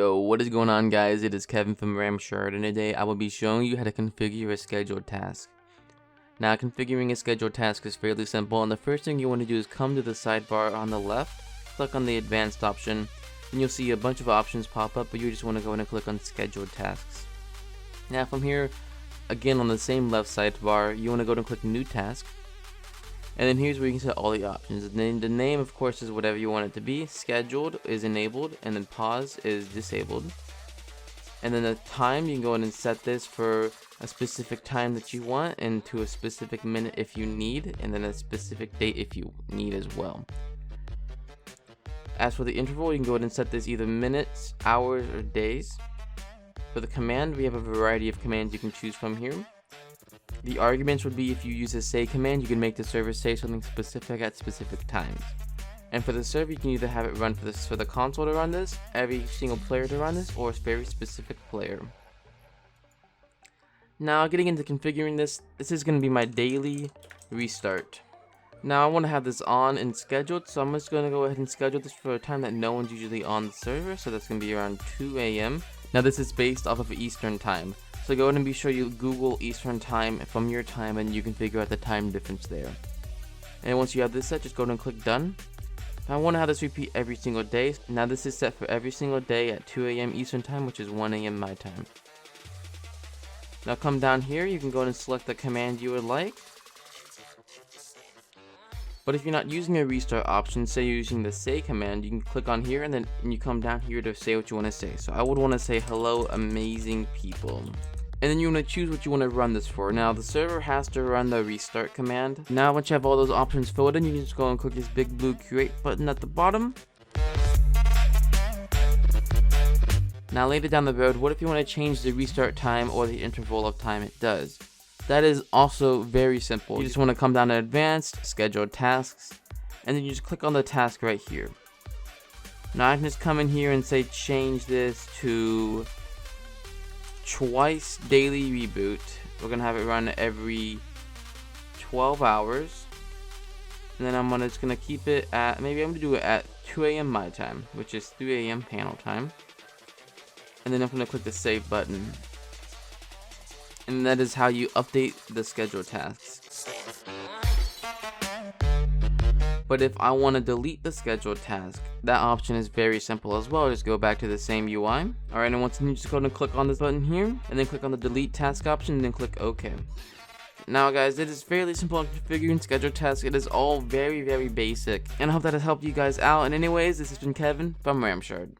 Yo, what is going on, guys? It is Kevin from RAMShard, and today I will be showing you how to configure a scheduled task. Now, configuring a scheduled task is fairly simple, and the first thing you want to do is come to the sidebar on the left, click on the advanced option, and you'll see a bunch of options pop up, but you just want to go in and click on scheduled tasks. Now from here, again on the same left sidebar, you want to go and click new task. And then here's where you can set all the options. The name, of course, is whatever you want it to be. Scheduled is enabled, and then pause is disabled. And then the time, you can go in and set this for a specific time that you want, and to a specific minute if you need, and then a specific date if you need as well. As for the interval, you can go ahead and set this either minutes, hours, or days. For the command, we have a variety of commands you can choose from here. The arguments would be if you use a say command, you can make the server say something specific at specific times. And for the server, you can either have it run for the console to run this, every single player to run this, or a very specific player. Now, getting into configuring this is going to be my daily restart. Now, I want to have this on and scheduled, so I'm just going to go ahead and schedule this for a time that no one's usually on the server, so that's going to be around 2 AM. Now, this is based off of Eastern time. So go ahead and be sure you Google Eastern time from your time, and you can figure out the time difference there. And once you have this set, just go ahead and click done. Now I want to have this repeat every single day. Now this is set for every single day at 2 AM Eastern time, which is 1 AM my time. Now come down here, you can go ahead and select the command you would like. But if you're not using a restart option, say you're using the say command, you can click on here and then you come down here to say what you want to say. So I would want to say hello amazing people. And then you want to choose what you want to run this for. Now the server has to run the restart command. Now once you have all those options filled in, you can just go and click this big blue create button at the bottom. Now later down the road, what if you want to change the restart time or the interval of time it does? That is also very simple. You just want to come down to advanced, scheduled tasks, and then you just click on the task right here. Now I can just come in here and say change this to twice daily reboot. We're gonna have it run every 12 hours, and then I'm just gonna keep it at, maybe I'm gonna do it at 2 AM my time, which is 3 AM panel time. And then I'm gonna click the save button, and that is how you update the scheduled tasks. But if I want to delete the scheduled task, that option is very simple as well. Just go back to the same UI. Alright, and once you just go and click on this button here, and then click on the delete task option, and then click OK. Now guys, it is fairly simple on configuring scheduled tasks. It is all very basic, and I hope that has helped you guys out. And anyways, this has been Kevin from RAMShard.